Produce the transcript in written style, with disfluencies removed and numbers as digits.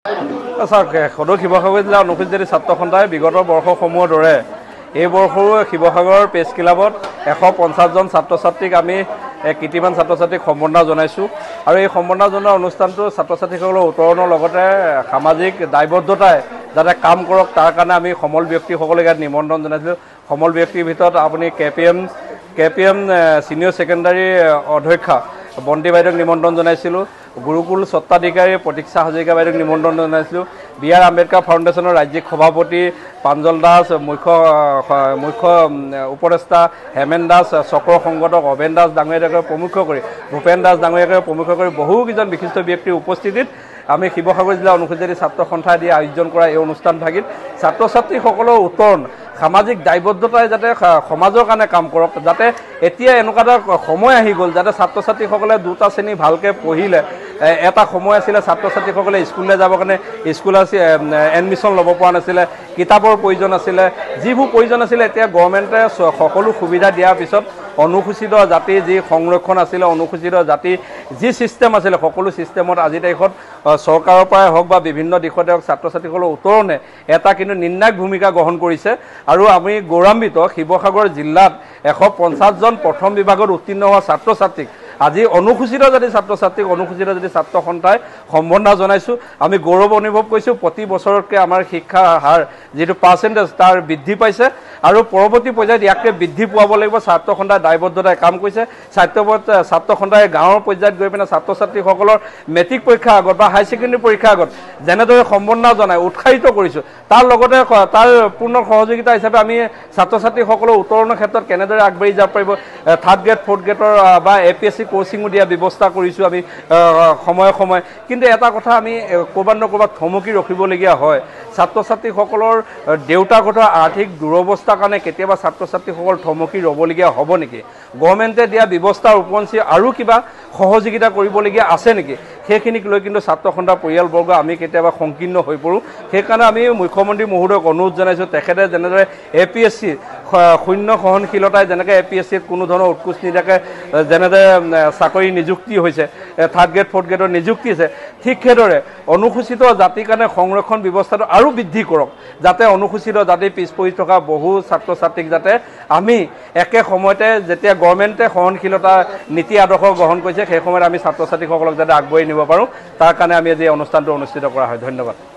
চাওক সদৌ শিৱসাগৰ জিলা অনুসূচিত জাতি ছাত্ৰ সন্থাই বিগত বৰ্ষসমূহৰ দৰে এই বৰ্ষৰো শিৱসাগৰ প্ৰেছ ক্লাবত 150 জন ছাত্ৰ ছাত্ৰীক আমি কীৰ্তিমান ছাত্ৰ ছাত্ৰীক সম্বৰ্ধনা জনাইছোঁ আৰু এই সম্বৰ্ধনা জনোৱা অনুষ্ঠানটো ছাত্ৰ ছাত্ৰীসকলৰ উত্তৰণৰ লগতে সামাজিক দায়বদ্ধতাই যাতে কাম কৰক তাৰ কাৰণে আমি সমল ব্যক্তিসকলক ইয়াত নিমন্ত্ৰণ জনাইছিলোঁ। সমল ব্যক্তিৰ ভিতৰত আপুনি কেপিএম ছিনিয়ৰ ছেকেণ্ডাৰী অধ্যক্ষা বন্তি বাইদেউক নিমন্ত্ৰণ জনাইছিলোঁ, গুৰুকুল স্বত্বাধিকাৰী প্ৰতীক্ষা হাজৰিকা বাইদেউক নিমন্ত্ৰণ জনাইছিলোঁ, বি.আৰ. আম্বেদকাৰ ফাউণ্ডেশ্যনৰ ৰাজ্যিক সভাপতি প্ৰাঞ্জল দাস, মুখ্য উপদেষ্টা হেমেন দাস, চক্ৰ সংগঠক অবেন দাস ডাঙৰীয়াকে প্ৰমুখ কৰি ভূপেন দাস ডাঙৰীয়াকে প্ৰমুখ কৰি বহুকেইজন বিশিষ্ট ব্যক্তিৰ উপস্থিতিত আমি শিৱসাগৰ জিলা অনুসূচিত জাতি ছাত্ৰ সন্থাই দি আয়োজন কৰা এই অনুষ্ঠানভাগিত ছাত্ৰ ছাত্ৰীসকলৰ উত্তৰণ সামাজিক দায়বদ্ধতাই যাতে সমাজৰ কাৰণে কাম কৰক, যাতে এতিয়া এনেকুৱা এটা সময় আহি গ'ল যাতে ছাত্ৰ ছাত্ৰীসকলে দুটা শ্ৰেণী ভালকৈ পঢ়িলে এটা সময় আছিলে ছাত্ৰ ছাত্ৰীসকলে স্কুললৈ যাবৰ কাৰণে স্কুল এডমিশ্যন ল'ব পৰা নাছিলে, কিতাপৰ প্ৰয়োজন আছিলে, যিবোৰ প্ৰয়োজন আছিলে এতিয়া গভৰ্ণমেণ্টে সকলো সুবিধা দিয়াৰ পিছত অনুসূচিত জাতিৰ যি সংৰক্ষণ আছিলে, অনুসূচিত জাতিৰ যি ছিষ্টেম আছিলে সকলো ছিষ্টেমত আজিৰ তাৰিখত চৰকাৰৰ পৰাই হওক বা বিভিন্ন দিশতে হওক ছাত্ৰ ছাত্ৰীসকলৰ উত্তৰণে এটা কিন্তু নিৰ্ণায়ক ভূমিকা গ্ৰহণ কৰিছে আৰু আমি গৌৰৱান্বিত শিৱসাগৰ জিলাত 150 জন প্ৰথম বিভাগত উত্তীৰ্ণ হোৱা ছাত্ৰ ছাত্ৰীক আজি অনুসূচিত জাতি ছাত্ৰ ছাত্ৰীক অনুসূচিত জাতি ছাত্ৰ সন্থাই সম্বৰ্ধনা জনাইছোঁ। আমি গৌৰৱ অনুভৱ কৰিছোঁ প্ৰতি বছৰতকৈ আমাৰ শিক্ষা হাৰ যিটো পাৰ্চেণ্টেজ তাৰ বৃদ্ধি পাইছে আৰু পৰৱৰ্তী পৰ্যায়ত ইয়াকে বৃদ্ধি পোৱাব লাগিব। ছাত্ৰ সন্থাই দায়বদ্ধতাই কাম কৰিছে। ছাত্ৰ সন্থাই গাঁৱৰ পৰ্যায়ত গৈ পিনে ছাত্ৰ ছাত্ৰীসকলৰ মেট্ৰিক পৰীক্ষাৰ আগত বা হাই ছেকেণ্ডেৰী পৰীক্ষাৰ আগত যেনেদৰে সম্বৰ্ধনা জনাই উৎসাহিত কৰিছোঁ তাৰ লগতে তাৰ পূৰ্ণ সহযোগিতা হিচাপে আমি ছাত্ৰ ছাত্ৰীসকলৰ উত্তৰণৰ ক্ষেত্ৰত কেনেদৰে আগবাঢ়ি যাব পাৰিব 3rd গ্ৰেড 4th গ্ৰেডৰ বা APSC কোচিঙো দিয়া ব্যৱস্থা কৰিছোঁ আমি সময়ে সময়ে। কিন্তু এটা কথা আমি ক'ৰবাত নক'ৰবাত থমকি ৰখিবলগীয়া হয়, ছাত্ৰ ছাত্ৰীসকলৰ দেউতাকহঁতৰ আৰ্থিক দুৰৱস্থাৰ কাৰণে কেতিয়াবা ছাত্ৰ ছাত্ৰীসকল থমকি ৰ'বলগীয়া হ'ব নেকি, গভৰ্ণমেণ্টে দিয়া ব্যৱস্থাৰ উপৰঞ্চি আৰু কিবা সহযোগিতা কৰিবলগীয়া আছে নেকি, সেইখিনিক লৈ কিন্তু ছাত্ৰ সন্থাৰ পৰিয়ালবৰ্গ আমি কেতিয়াবা সংকীৰ্ণ হৈ পৰোঁ। সেইকাৰণে আমি মুখ্যমন্ত্ৰী মহোদয়ক অনুৰোধ জনাইছোঁ তেখেতে যেনেদৰে APSC শূন্য সহনশীলতাই যেনেকৈ APSCত কোনো ধৰণৰ উৎকোচ নিদিয়াকৈ যেনেদৰে চাকৰি নিযুক্তি হৈছে 3rd গ্ৰেড 4th গ্ৰেডৰ নিযুক্তি হৈছে, ঠিক সেইদৰে অনুসূচিত জাতিৰ কাৰণে সংৰক্ষণ ব্যৱস্থাটো আৰু বৃদ্ধি কৰক যাতে অনুসূচিত জাতি পিছ পৰি থকা বহু ছাত্ৰ ছাত্ৰীক যাতে আমি একে সময়তে যেতিয়া গভৰ্ণমেণ্টে সহনশীলতা নীতি আদৰ্শ গ্ৰহণ কৰিছে সেই সময়ত আমি ছাত্ৰ ছাত্ৰীসকলক যাতে আগবঢ়াই নিব পাৰোঁ তাৰ কাৰণে আমি আজি এই অনুষ্ঠানটো অনুষ্ঠিত কৰা হয়। ধন্যবাদ।